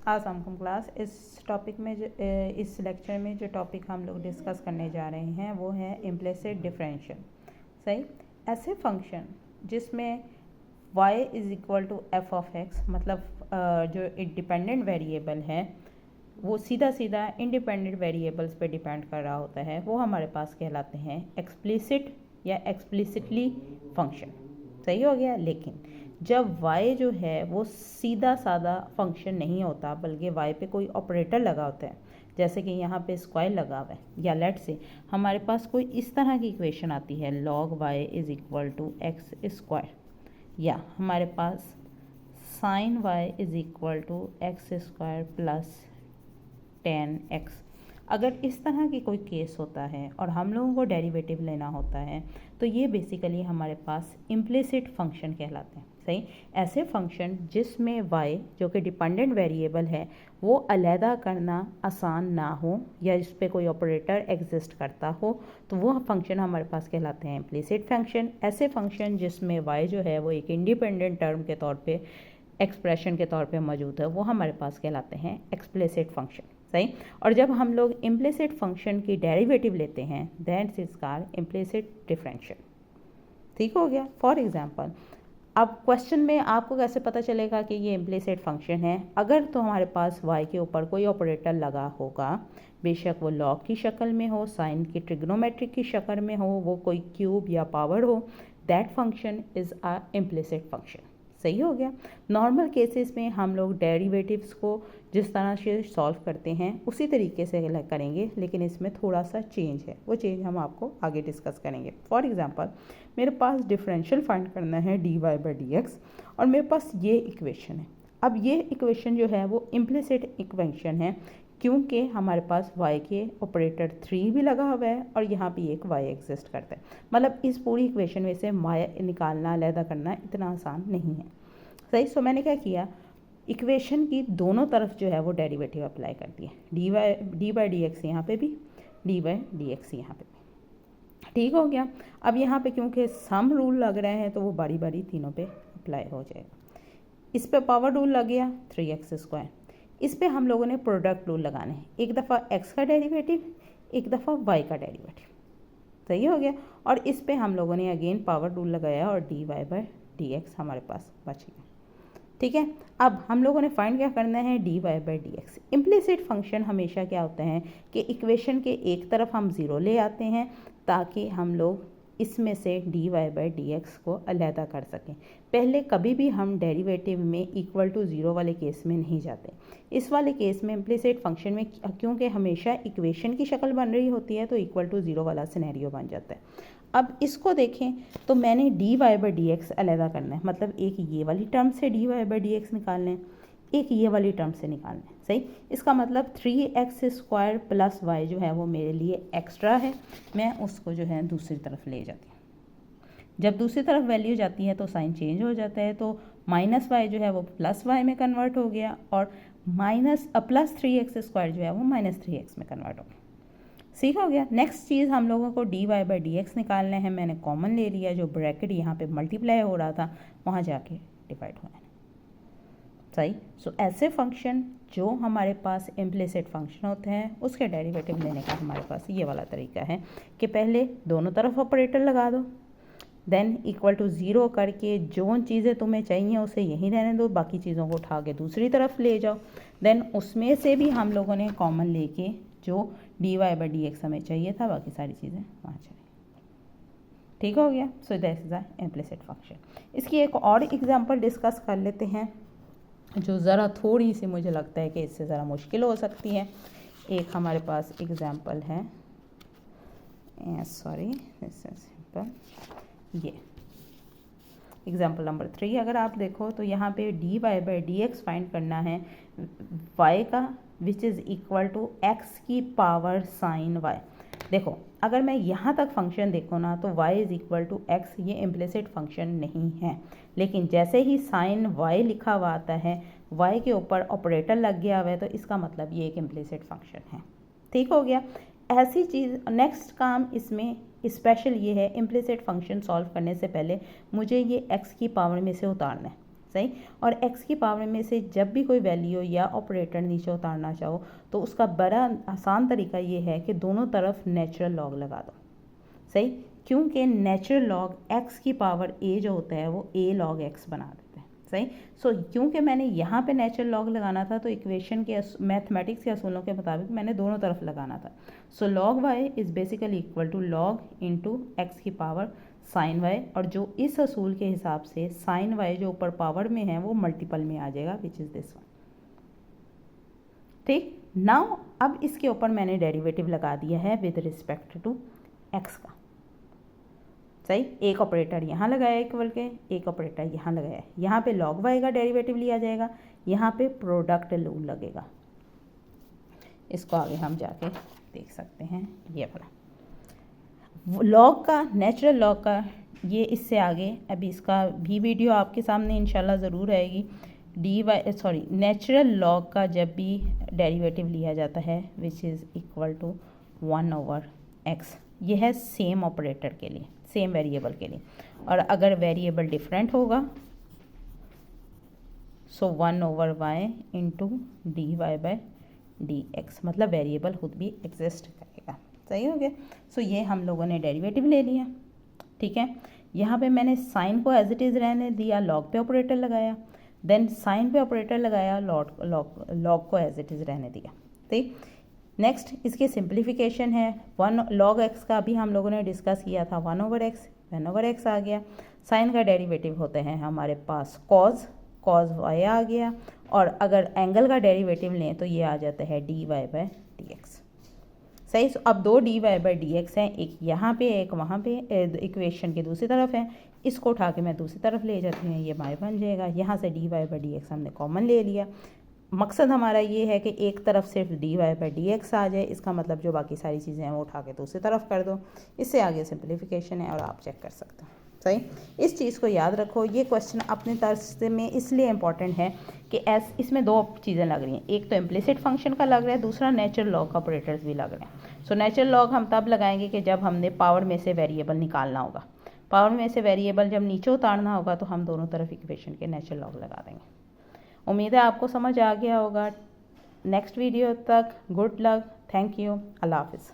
अस्सलाम क्लास। इस टॉपिक में इस लेक्चर में जो टॉपिक हम लोग डिस्कस करने जा रहे हैं वो है इम्प्लिसिट डिफरेंशियल। सही, ऐसे फंक्शन जिसमें y is equal to F of X, मतलब जो डिपेंडेंट वेरिएबल है वो सीधा सीधा इंडिपेंडेंट वेरिएबल्स पे डिपेंड कर रहा होता है, वो हमारे पास कहलाते हैं एक्सप्लिसिट या एक्सप्लिसिटली फंक्शन। सही हो गया। लेकिन जब y जो है वो सीधा साधा फंक्शन नहीं होता बल्कि y पे कोई ऑपरेटर लगा होता है, जैसे कि यहाँ पे स्क्वायर लगा हुआ है, या लेट से हमारे पास कोई इस तरह की इक्वेशन आती है log y is equal to X square, या हमारे पास sin y is equal to X square plus 10x। अगर इस तरह की कोई केस होता है और हम लोगों को डेरिवेटिव लेना होता है तो ये बेसिकली हमारे पास इम्प्लिसिट फंक्शन कहलाते हैं। सही, ऐसे फंक्शन जिसमें y जो कि डिपेंडेंट वेरिएबल है वो अलहदा करना आसान ना हो या इस पर कोई ऑपरेटर एग्जिस्ट करता हो, तो वो फंक्शन हमारे पास कहलाते हैं इम्प्लिसिट फंक्शन। ऐसे फंक्शन जिसमें y जो है वो एक इंडिपेंडेंट टर्म के तौर पे, एक्सप्रेशन के तौर पे मौजूद है, वो हमारे पास कहलाते हैं एक्सप्लिसिट फंक्शन। सही, और जब हम लोग इम्प्लिसिट फंक्शन की डेरिवेटिव लेते हैं that is called implicit differential. ठीक हो गया। फॉर एग्जांपल, अब क्वेश्चन में आपको कैसे पता चलेगा कि ये इम्प्लिसिट फंक्शन है? अगर तो हमारे पास y के ऊपर कोई ऑपरेटर लगा होगा, बेशक वो लॉग की शक्ल में हो, साइन की ट्रिग्नोमेट्रिक की शक्ल में हो, वो कोई क्यूब या पावर हो, that function is a implicit function. सही हो गया। नॉर्मल केसेस में हम लोग डेरिवेटिव्स को जिस तरह से सॉल्व करते हैं उसी तरीके से करेंगे, लेकिन इसमें थोड़ा सा चेंज है, वो चेंज हम आपको आगे डिस्कस करेंगे। फॉर एग्जांपल, मेरे पास डिफरेंशियल फाइंड करना है dy/dx और मेरे पास ये इक्वेशन है। अब ये इक्वेशन जो है वो इम्प्लिसिट इक्वेशन है क्योंकि हमारे पास y के ऑपरेटर 3 भी लगा हुआ है और यहाँ पे एक y एग्जिस्ट करता है। मतलब इस पूरी इक्वेशन में से y निकालना, अलहदा करना इतना आसान नहीं है। सही, सो मैंने क्या किया, इक्वेशन की दोनों तरफ जो है वो डेरिवेटिव अप्लाई कर दिया, dy/dx यहाँ पे भी, dy/dx यहाँ पे भी। ठीक हो गया। अब यहाँ पे क्योंकि सम रूल लग रहे हैं तो वो बारी बारी तीनों पे अप्लाई हो जाएगा। इस पे पावर रूल लग गया 3x²। इस पे हम लोगों ने प्रोडक्ट रूल लगाने हैं, एक दफ़ा x का डेरिवेटिव, एक दफ़ा y का डेरिवेटिव। सही हो गया। और इस पे हम लोगों ने अगेन पावर रूल लगाया और dy/dx हमारे पास बच गया। ठीक है। अब हम लोगों ने फाइंड क्या करना है, dy/dx। इम्प्लिसिट फंक्शन हमेशा क्या होता है कि इक्वेशन के एक तरफ हम ज़ीरो ले आते हैं ताकि हम लोग इसमें से dy/dx को अलहदा कर सकें। पहले कभी भी हम डेरिवेटिव में इक्वल टू ज़ीरो वाले केस में नहीं जाते। इस वाले केस में इम्प्लिसिट फंक्शन में क्योंकि हमेशा इक्वेशन की शक्ल बन रही होती है तो इक्वल टू ज़ीरो वाला सिनेरियो बन जाता है। अब इसको देखें तो मैंने dy/dx अलहदा करना है, मतलब एक ये वाली टर्म से dy/dx निकालना है, एक ये वाली टर्म से निकालना है। सही, इसका मतलब 3x² प्लस y जो है वो मेरे लिए एक्स्ट्रा है, मैं उसको जो है दूसरी तरफ ले जाती हूँ। जब दूसरी तरफ वैल्यू जाती है तो साइन चेंज हो जाता है, तो -y जो है वो प्लस y में कन्वर्ट हो गया और प्लस 3x² जो है वो -3x में कन्वर्ट हो गया। ठीक हो गया। नेक्स्ट चीज़ हम लोगों को dy/dx निकालना है। मैंने कॉमन ले लिया, जो ब्रैकेट यहाँ पे मल्टीप्लाई हो रहा था वहाँ जाके डिवाइड होना है। सही, सो ऐसे फंक्शन जो हमारे पास इम्प्लिसिट फंक्शन होते हैं उसके डेरिवेटिव लेने का हमारे पास ये वाला तरीका है कि पहले दोनों तरफ ऑपरेटर लगा दो, देन इक्वल टू ज़ीरो करके जो चीज़ें तुम्हें चाहिए उसे यहीं रहने दो, बाकी चीज़ों को उठा के दूसरी तरफ ले जाओ, देन उसमें से भी हम लोगों ने कॉमन लेके जो dy/dx हमें चाहिए था बाकी सारी चीज़ें वहाँ चली। ठीक हो गया। So that is the implicit function. इसकी एक और एग्जांपल डिस्कस कर लेते हैं जो ज़रा थोड़ी सी मुझे लगता है कि इससे ज़रा मुश्किल हो सकती है। एक हमारे पास एग्जांपल है, सॉरी दिस इज सिंपल, ये एग्जाम्पल नंबर 3 अगर आप देखो तो यहाँ पे dy/dx फाइंड करना है y का, which is equal to x की पावर साइन y। देखो, अगर मैं यहाँ तक फंक्शन देखो ना तो y is equal to x ये इम्प्लिसिट फंक्शन नहीं है, लेकिन जैसे ही साइन y लिखा हुआ आता है, y के ऊपर ऑपरेटर लग गया हुआ है, तो इसका मतलब ये एक इम्प्लिसिट फंक्शन है। ठीक हो गया। ऐसी चीज़ नेक्स्ट काम इसमें स्पेशल ये है, इम्प्लिसिट फंक्शन सॉल्व करने से पहले मुझे ये x की पावर में से उतारना है। सही। और x की पावर में से जब भी कोई वैल्यू या ऑपरेटर नीचे उतारना चाहो तो उसका बड़ा आसान तरीका ये है कि दोनों तरफ नेचुरल लॉग लगा दो, सही। क्योंकि नेचुरल लॉग x की पावर a जो होता है वो a log x बना देते हैं, सही। सो क्योंकि मैंने यहाँ पे नेचुरल लॉग लगाना था तो इक्वेशन के मैथमेटिक्स के असूलों के मुताबिक मैंने दोनों तरफ लगाना था। So log y is basically equal to log into x की पावर साइन y, और जो इस असूल के हिसाब से साइन y जो ऊपर पावर में है वो मल्टीपल में आ जाएगा, विच इज़ दिस वन, ठीक। नाउ अब इसके ऊपर मैंने डेरिवेटिव लगा दिया है विद रिस्पेक्ट टू x का, सही। एक ऑपरेटर यहाँ लगाया इक्वल के, एक ऑपरेटर यहाँ लगाया, यहाँ पे log y का डेरिवेटिव लिया जाएगा, यहाँ पे प्रोडक्ट रूल लगेगा। इसको आगे हम जाके देख सकते हैं, ये वाला लॉग का, नेचुरल लॉग का, ये इससे आगे अभी इसका भी वीडियो आपके सामने इंशाल्लाह ज़रूर आएगी। नेचुरल लॉग का जब भी डेरिवेटिव लिया जाता है विच इज़ इक्वल टू 1/x, ये है सेम ऑपरेटर के लिए, सेम वेरिएबल के लिए। और अगर वेरिएबल डिफरेंट होगा सो 1/y इंटू dy/dx, मतलब वेरिएबल खुद भी एग्जिस्ट करेगा, सही हो गया। सो ये हम लोगों ने डेरिवेटिव ले लिया, ठीक है। यहाँ पे मैंने साइन को एज इट इज़ रहने दिया, लॉग पे ऑपरेटर लगाया, देन साइन पे ऑपरेटर लगाया, लॉग को एज इट इज़ रहने दिया, ठीक। नेक्स्ट इसकी सिंप्लीफिकेशन है, 1 log x का भी हम लोगों ने डिस्कस किया था, 1/x 1/x आ गया। साइन का डेरिवेटिव होते हैं हमारे पास cos y आ गया, और अगर एंगल का डेरिवेटिव लें तो ये आ जाता है dy/dx, सही। अब दो dy/dx हैं, एक यहाँ पे एक वहाँ पे, इक्वेशन की दूसरी तरफ है, इसको उठा के मैं दूसरी तरफ ले जाती हूँ, ये y बन जाएगा। यहाँ से dy/dx हमने कॉमन ले लिया। मकसद हमारा ये है कि एक तरफ सिर्फ dy/dx आ जाए, इसका मतलब जो बाकी सारी चीज़ें हैं वो उठा के दूसरी तरफ कर दो। इससे आगे सिंप्लीफिकेशन है और आप चेक कर सकते हो, सही। इस चीज़ को याद रखो, ये क्वेश्चन अपने तर्ज में इसलिए इम्पॉर्टेंट है कि इसमें दो चीज़ें लग रही हैं, एक तो इम्प्लिसिट फंक्शन का लग रहा है, दूसरा नेचुरल लॉग का ऑपरेटर्स भी लग रहे हैं। सो नेचुरल लॉग हम तब लगाएंगे कि जब हमने पावर में से वेरिएबल निकालना होगा, पावर में से वेरिएबल जब नीचे उतारना होगा तो हम दोनों तरफ इक्वेशन के नेचुरल लॉग लगा देंगे। उम्मीद है आपको समझ आ गया होगा। नेक्स्ट वीडियो तक गुड लक, थैंक यू, अल्लाह हाफिज़।